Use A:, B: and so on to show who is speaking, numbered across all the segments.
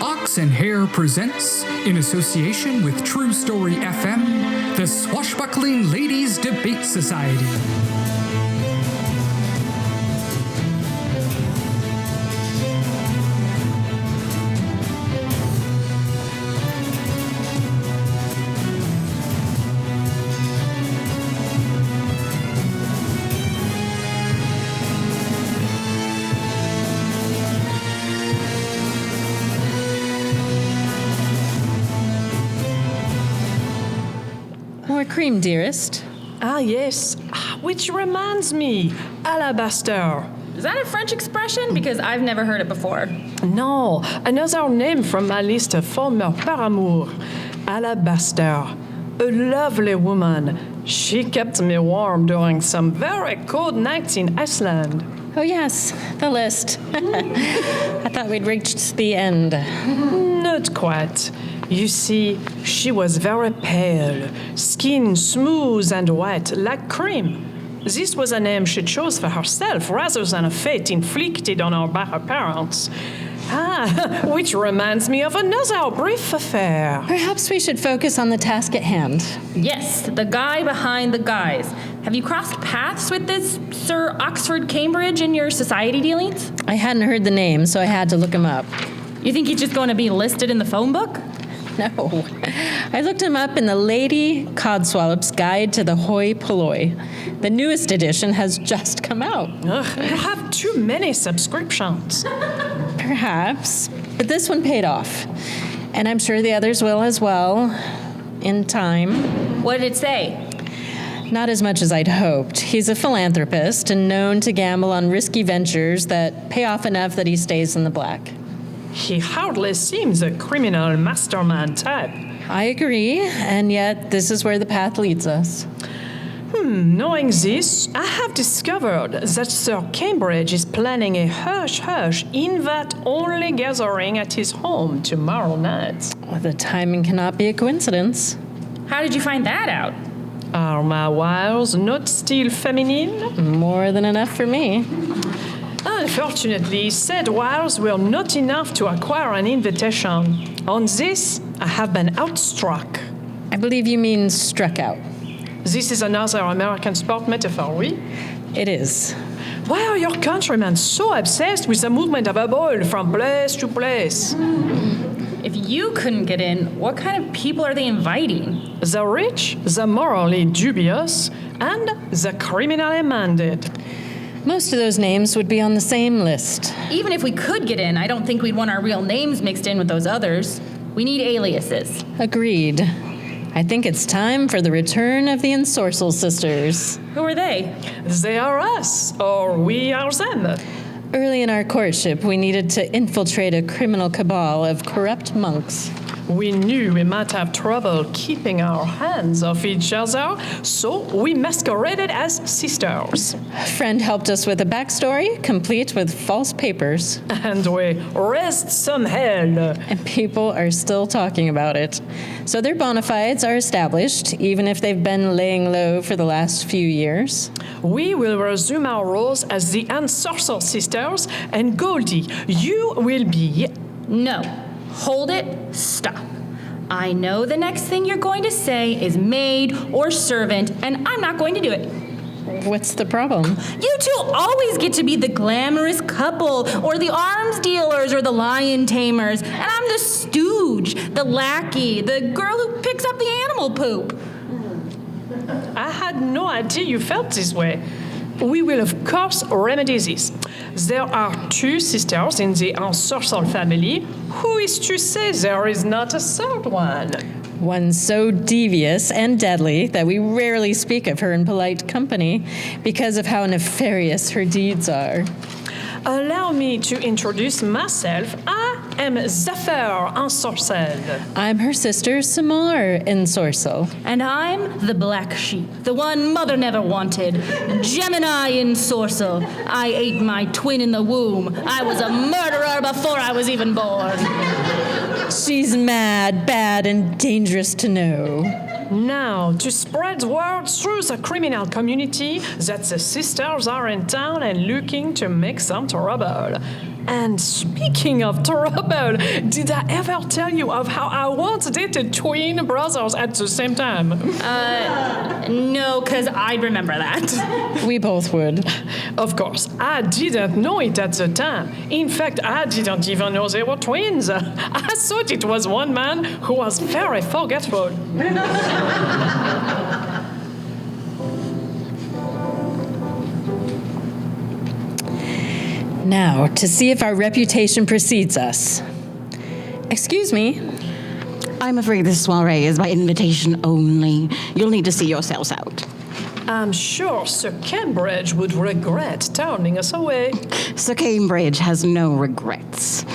A: Ox Hare presents, in association with True Story FM, the Swashbuckling Ladies Debate Society.
B: More cream, dearest.
C: Ah, yes. Which reminds me, alabaster.
D: Is that a French expression? Because I've never heard it before.
C: No, another name from my list of former paramour. Alabaster. A lovely woman. She kept me warm during some very cold nights in Iceland.
B: Oh, yes, the list. I thought we'd reached the end.
C: Not quite. You see, she was very pale, skin smooth and white like cream. This was a name she chose for herself rather than a fate inflicted on her by her parents. Which reminds me of another brief affair.
B: Perhaps we should focus on the task at hand.
D: Yes, the guy behind the guys. Have you crossed paths with this Sir Oxford Cambridge in your society dealings?
B: I hadn't heard the name, so I had to look him up.
D: You think he's just going to be listed in the phone book?
B: No. I looked him up in the Lady Codswallop's Guide to the Hoi Polloi. The newest edition has just come out.
C: You have too many subscriptions.
B: Perhaps, but this one paid off. And I'm sure the others will as well, in time.
D: What did it say?
B: Not as much as I'd hoped. He's a philanthropist and known to gamble on risky ventures that pay off enough that he stays in the black.
C: He hardly seems a criminal mastermind type.
B: I agree, and yet this is where the path leads us.
C: Knowing this, I have discovered that Sir Cambridge is planning a hush-hush invite-only gathering at his home tomorrow night.
B: Well, the timing cannot be a coincidence.
D: How did you find that out?
C: Are my wiles not still feminine?
B: More than enough for me.
C: Unfortunately, said wiles were not enough to acquire an invitation. On this, I have been outstruck.
B: I believe you mean struck out.
C: This is another American sport metaphor, oui?
B: It is.
C: Why are your countrymen so obsessed with the movement of a ball from place to place?
D: If you couldn't get in, what kind of people are they inviting?
C: The rich, the morally dubious, and the criminally minded.
B: Most of those names would be on the same list.
D: Even if we could get in, I don't think we'd want our real names mixed in with those others. We need aliases.
B: Agreed. I think it's time for the return of the Ensorcel sisters.
D: Who are they?
C: They are us, or we are them.
B: Early in our courtship, we needed to infiltrate a criminal cabal of corrupt monks.
C: We knew we might have trouble keeping our hands off each other, so we masqueraded as sisters.
B: A friend helped us with a backstory, complete with false papers.
C: And we raised some hell.
B: And people are still talking about it. So their bona fides are established, even if they've been laying low for the last few years.
C: We will resume our roles as the Ensorcel sisters, and Goldie, you will be...
D: No. Hold it. Stop. I know the next thing you're going to say is maid or servant, and I'm not going to do it.
B: What's the problem?
D: You two always get to be the glamorous couple, or the arms dealers, or the lion tamers, and I'm the stooge, the lackey, the girl who picks up the animal poop.
C: I had no idea you felt this way. We will, of course, remedy this. There are two sisters in the Ensorcel family. Who is to say there is not a third one?
B: One so devious and deadly that we rarely speak of her in polite company because of how nefarious her deeds are.
C: Allow me to introduce myself. I am Saffron Ensorcel.
B: I'm her sister, Samar Ensorcel.
D: And I'm the black sheep, the one mother never wanted, Gemini Ensorcel. I ate my twin in the womb. I was a murderer before I was even born.
B: She's mad, bad, and dangerous to know.
C: Now, to spread word through the criminal community that the sisters are in town and looking to make some trouble. And speaking of trouble, did I ever tell you of how I once dated twin brothers at the same time?
D: No, because I'd remember that.
B: We both would.
C: Of course, I didn't know it at the time. In fact, I didn't even know they were twins. I thought it was one man who was very forgetful.
B: Now, to see if our reputation precedes us. Excuse me.
E: I'm afraid this soiree is by invitation only. You'll need to see yourselves out.
C: I'm sure Sir Cambridge would regret turning us away.
E: Sir Cambridge has no regrets.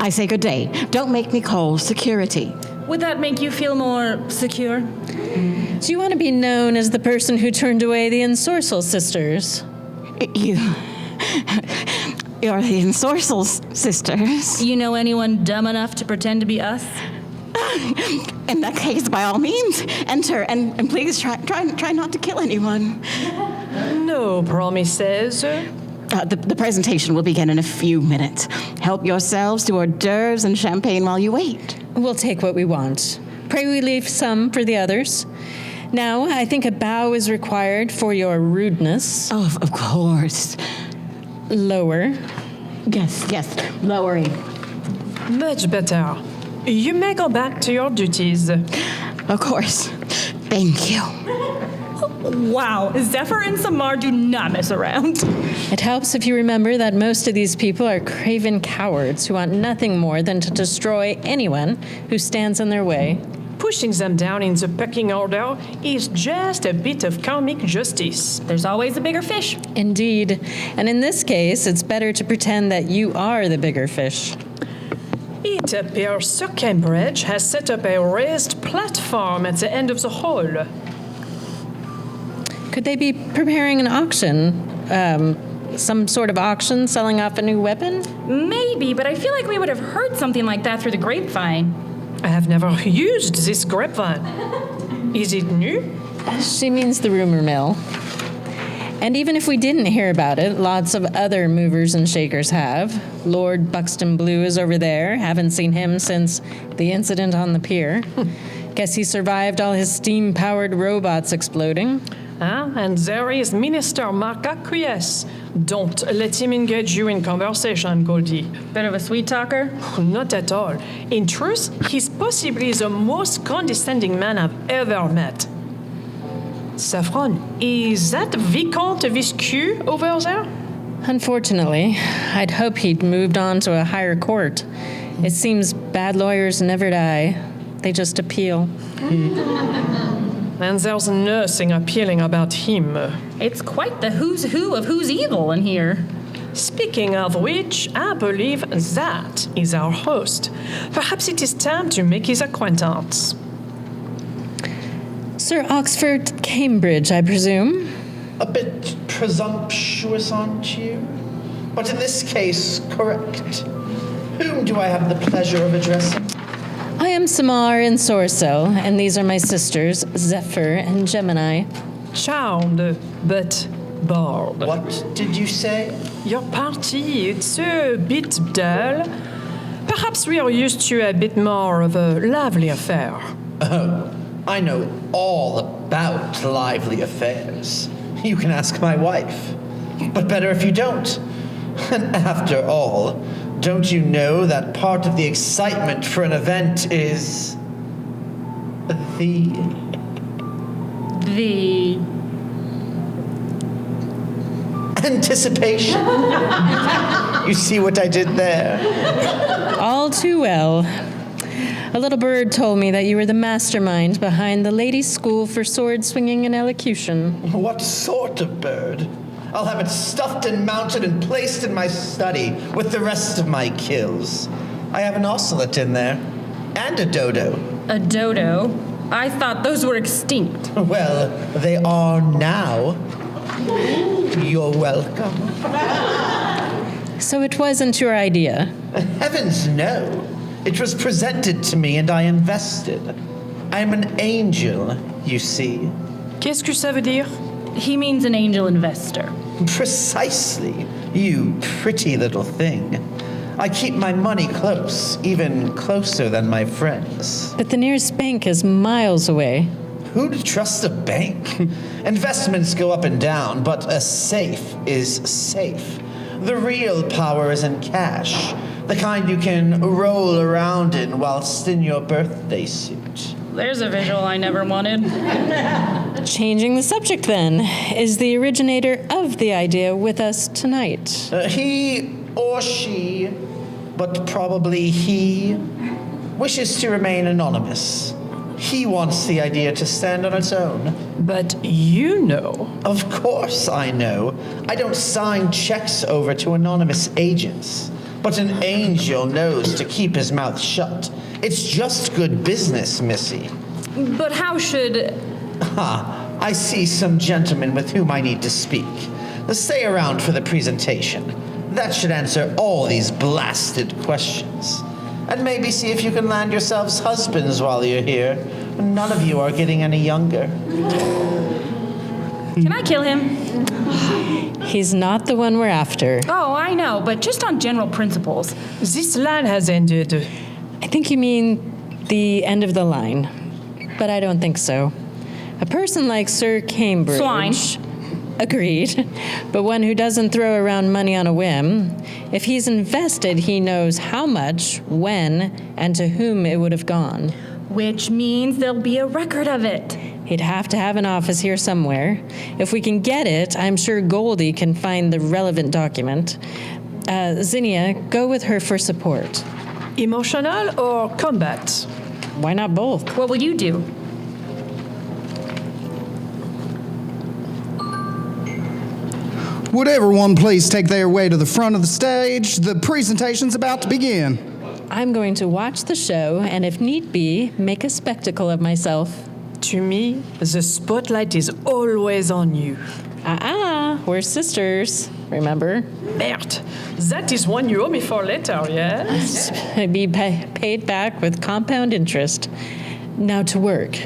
E: I say good day. Don't make me call security.
D: Would that make you feel more secure?
B: Do you want to be known as the person who turned away the Ensorcel sisters?
E: You're the Ensorcel sisters.
D: You know anyone dumb enough to pretend to be us?
E: In that case, by all means, enter and please try not to kill anyone.
C: No promises.
E: The presentation will begin in a few minutes. Help yourselves to hors d'oeuvres and champagne while you wait.
B: We'll take what we want. Pray we leave some for the others. Now, I think a bow is required for your rudeness.
E: Oh, of course.
B: Lower.
E: Yes, lowering.
C: Much better. You may go back to your duties.
E: Of course. Thank you.
D: Wow, Zephyr and Samar do not mess around.
B: It helps if you remember that most of these people are craven cowards who want nothing more than to destroy anyone who stands in their way.
C: Pushing them down in the pecking order is just a bit of comic justice.
D: There's always a bigger fish.
B: Indeed. And in this case, it's better to pretend that you are the bigger fish.
C: It appears Sir Cambridge has set up a raised platform at the end of the hall.
B: Could they be preparing an auction? Some sort of auction selling off a new weapon?
D: Maybe, but I feel like we would have heard something like that through the grapevine.
C: I have never used this grapevine. Is it new?
B: She means the rumor mill. And even if we didn't hear about it, lots of other movers and shakers have. Lord Buxton Blue is over there. Haven't seen him since the incident on the pier. Guess he survived all his steam-powered robots exploding.
C: And there is Minister Mark Acquiesce. Don't let him engage you in conversation, Goldie.
D: Bit of a sweet talker?
C: Not at all. In truth, he's possibly the most condescending man I've ever met. Saffron, is that Vicomte Viscu over there?
B: Unfortunately, I'd hope he'd moved on to a higher court. It seems bad lawyers never die. They just appeal.
C: And there's nothing appealing about him.
D: It's quite the who's who of who's evil in here.
C: Speaking of which, I believe that is our host. Perhaps it is time to make his acquaintance.
B: Sir Oxford Cambridge, I presume?
F: A bit presumptuous, aren't you? But in this case, correct. Whom do I have the pleasure of addressing?
B: I am Samar and Sorcel, and these are my sisters, Zephyr and Gemini.
C: Charmed, but bored.
F: What did you say?
C: Your party, it's a bit dull. Perhaps we are used to a bit more of a lively affair.
F: Oh, I know all about lively affairs. You can ask my wife. But better if you don't. And after all, don't you know that part of the excitement for an event is the anticipation? You see what I did there?
B: All too well. A little bird told me that you were the mastermind behind the Ladies' School for Sword Swinging and Elocution.
F: What sort of bird? I'll have it stuffed and mounted and placed in my study with the rest of my kills. I have an ocelot in there. And a dodo.
D: A dodo? I thought those were extinct.
F: Well, they are now. You're welcome.
B: So it wasn't your idea?
F: Heavens, no. It was presented to me and I invested. I'm an angel, you see.
C: Qu'est-ce que ça veut dire?
D: He means an angel investor.
F: Precisely, you pretty little thing. I keep my money close, even closer than my friends.
B: But the nearest bank is miles away.
F: Who'd trust a bank? Investments go up and down, but a safe is safe. The real power is in cash, the kind you can roll around in whilst in your birthday suit.
D: There's a visual I never wanted.
B: Changing the subject then, is the originator of the idea with us tonight?
F: He or she, but probably he, wishes to remain anonymous. He wants the idea to stand on its own.
C: But you know.
F: Of course I know. I don't sign checks over to anonymous agents. But an angel knows to keep his mouth shut. It's just good business, Missy.
D: But how should...
F: I see some gentlemen with whom I need to speak. Stay around for the presentation. That should answer all these blasted questions. And maybe see if you can land yourselves husbands while you're here. None of you are getting any younger.
D: Can I kill him?
B: He's not the one we're after.
D: Oh, I know, but just on general principles.
C: This line has ended.
B: I think you mean the end of the line. But I don't think so. A person like Sir Cambridge...
D: Swine.
B: Agreed. But one who doesn't throw around money on a whim. If he's invested, he knows how much, when, and to whom it would have gone.
D: Which means there'll be a record of it.
B: He'd have to have an office here somewhere. If we can get it, I'm sure Goldie can find the relevant document. Zinnia, go with her for support.
C: Emotional or combat?
B: Why not both?
D: What will you do?
G: Would everyone please take their way to the front of the stage? The presentation's about to begin.
B: I'm going to watch the show and, if need be, make a spectacle of myself.
C: To me, the spotlight is always on you.
B: We're sisters, remember?
C: Merde, that is one you owe me for later, yes?
B: I'd be paid back with compound interest. Now to work.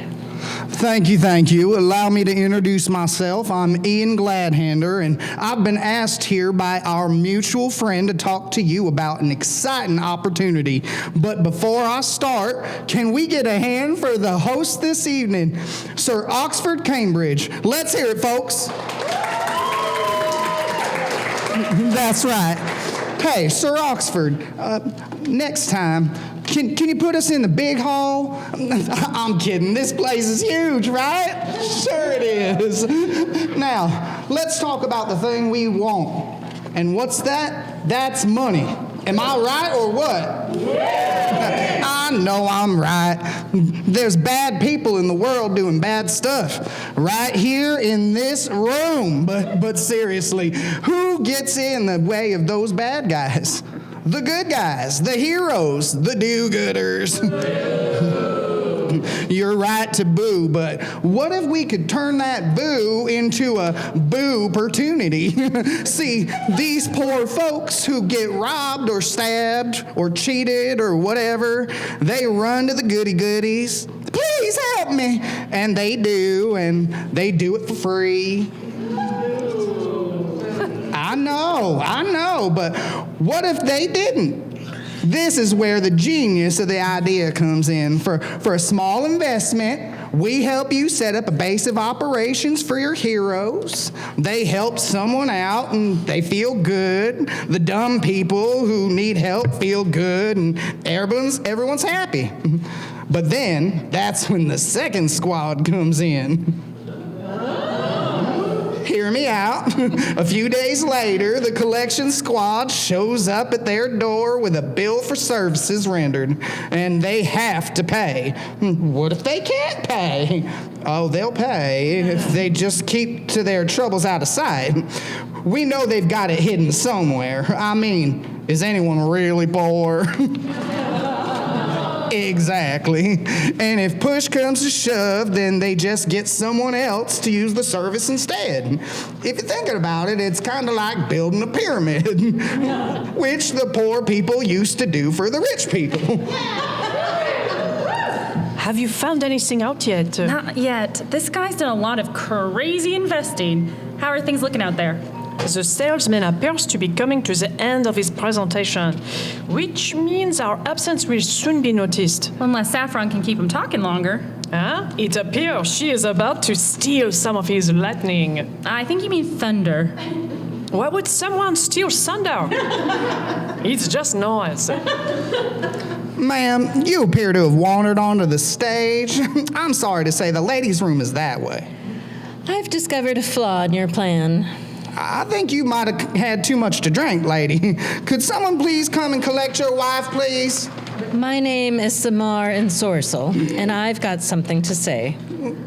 G: Thank you. Allow me to introduce myself. I'm Ian Gladhander, and I've been asked here by our mutual friend to talk to you about an exciting opportunity. But before I start, can we get a hand for the host this evening, Sir Oxford Cambridge? Let's hear it, folks. That's right. Hey, Sir Oxford, next time, can you put us in the big hall? I'm kidding. This place is huge, right? Sure it is. Now, let's talk about the thing we want. And what's that? That's money. Am I right or what? Yeah. I know I'm right. There's bad people in the world doing bad stuff right here in this room. But seriously, who gets in the way of those bad guys? The good guys, the heroes, the do-gooders. You're right to boo, but what if we could turn that boo into a boo-pertunity? See, these poor folks who get robbed or stabbed or cheated or whatever, they run to the goody-goodies. Please help me. And they do it for free. I know, but what if they didn't? This is where the genius of the idea comes in. For a small investment, we help you set up a base of operations for your heroes. They help someone out and they feel good. The dumb people who need help feel good and everyone's happy. But then, that's when the second squad comes in. Hear me out. A few days later, the collection squad shows up at their door with a bill for services rendered, and they have to pay. What if they can't pay? Oh, they'll pay if they just keep to their troubles out of sight. We know they've got it hidden somewhere. I mean, is anyone really poor? Exactly. And if push comes to shove, then they just get someone else to use the service instead. If you're thinking about it, it's kind of like building a pyramid, which the poor people used to do for the rich people.
C: Have you found anything out yet?
D: Not yet. This guy's done a lot of crazy investing. How are things looking out there?
C: The salesman appears to be coming to the end of his presentation, which means our absence will soon be noticed.
D: Unless Saffron can keep him talking longer.
C: Huh? It appears she is about to steal some of his lightning.
D: I think you mean thunder.
C: Why would someone steal thunder? It's just noise.
G: Ma'am, you appear to have wandered onto the stage. I'm sorry to say the ladies' room is that way.
B: I've discovered a flaw in your plan.
G: I think you might have had too much to drink, lady. Could someone please come and collect your wife, please?
B: My name is Samar Ensorcel, and I've got something to say.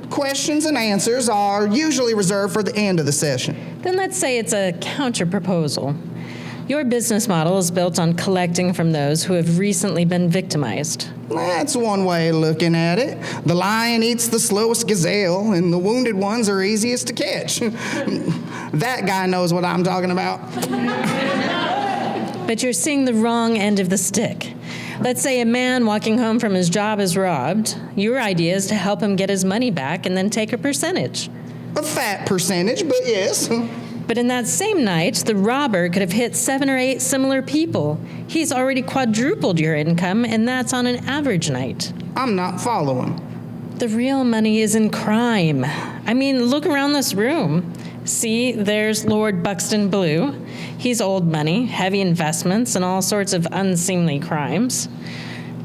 G: Questions and answers are usually reserved for the end of the session.
B: Then let's say it's a counter-proposal. Your business model is built on collecting from those who have recently been victimized.
G: That's one way of looking at it. The lion eats the slowest gazelle, and the wounded ones are easiest to catch. That guy knows what I'm talking about.
B: But you're seeing the wrong end of the stick. Let's say a man walking home from his job is robbed. Your idea is to help him get his money back and then take a percentage.
G: A fat percentage, but yes.
B: But in that same night, the robber could have hit 7 or 8 similar people. He's already quadrupled your income, and that's on an average night.
G: I'm not following.
B: The real money is in crime. I mean, look around this room. See, there's Lord Buxton Blue. He's old money, heavy investments, and all sorts of unseemly crimes.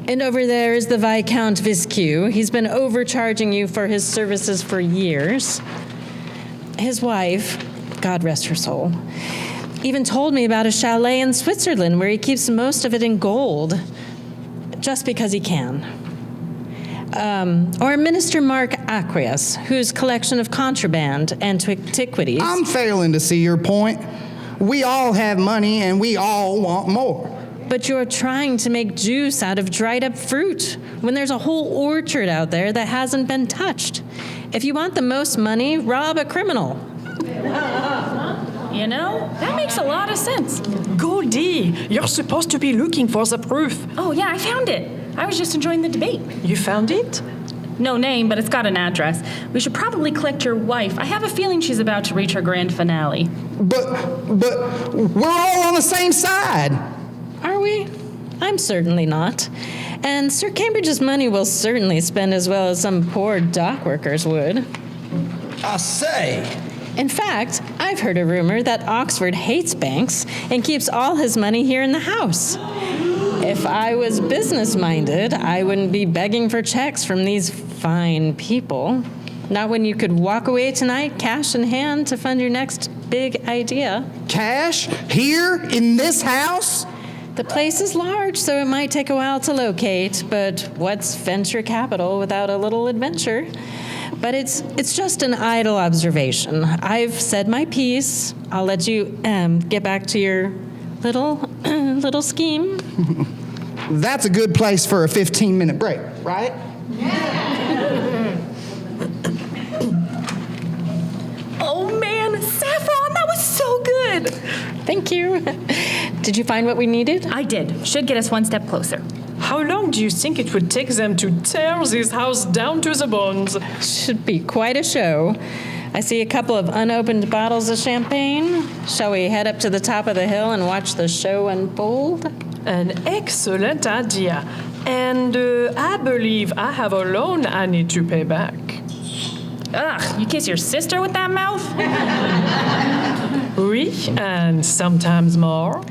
B: And over there is the Viscount Viskew. He's been overcharging you for his services for years. His wife, God rest her soul, even told me about a chalet in Switzerland where he keeps most of it in gold, just because he can. Or Minister Mark Aquarius, whose collection of contraband and antiquities...
G: I'm failing to see your point. We all have money and we all want more.
B: But you're trying to make juice out of dried up fruit when there's a whole orchard out there that hasn't been touched. If you want the most money, rob a criminal.
D: You know, that makes a lot of sense.
C: Goldie, you're supposed to be looking for the proof.
D: Oh, yeah, I found it. I was just enjoying the debate.
C: You found it?
D: No name, but it's got an address. We should probably collect your wife. I have a feeling she's about to reach her grand finale.
G: But we're all on the same side.
B: Are we? I'm certainly not. And Sir Cambridge's money will certainly spend as well as some poor dock workers would.
F: I say...
B: In fact, I've heard a rumor that Oxford hates banks and keeps all his money here in the house. If I was business-minded, I wouldn't be begging for checks from these fine people. Not when you could walk away tonight, cash in hand, to fund your next big idea.
G: Cash? Here? In this house?
B: The place is large, so it might take a while to locate, but what's venture capital without a little adventure? But it's just an idle observation. I've said my piece. I'll let you get back to your little scheme.
G: That's a good place for a 15-minute break, right?
D: Oh, man, Saffron, that was so good.
B: Thank you. Did you find what we needed?
D: I did. Should get us one step closer.
C: How long do you think it would take them to tear this house down to the bones?
B: Should be quite a show. I see a couple of unopened bottles of champagne. Shall we head up to the top of the hill and watch the show unfold?
C: An excellent idea. And I believe I have a loan I need to pay back.
D: Ugh, you kiss your sister with that mouth?
C: Oui, and sometimes more.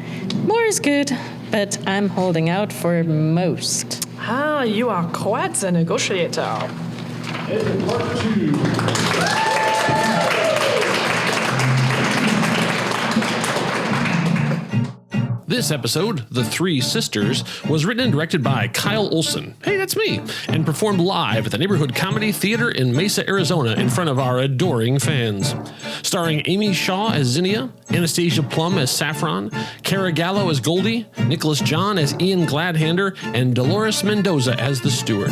B: More is good, but I'm holding out for most.
C: Ah, you are quite the negotiator.
H: And part 2.
I: This episode, The Three Sisters, was written and directed by Kyle Olson. Hey, that's me. And performed live at the Neighborhood Comedy Theater in Mesa, Arizona, in front of our adoring fans. Starring Amy Shaw as Zinnia, Anastasia Plum as Saffron, Cara Gallo as Goldie, Nicholas John as Ian Gladhander, and Dolores Mendoza as the steward.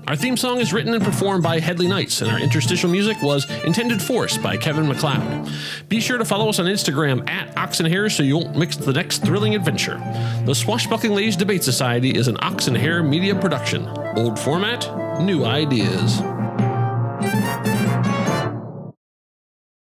I: Our theme song is written and performed by Headley Knights, and our interstitial music was Intended Force by Kevin MacLeod. Be sure to follow us on Instagram at Ox Hare so you won't miss the next thrilling adventure. The Swashbuckling Ladies Debate Society is an Ox Hare media production. Old format, new ideas.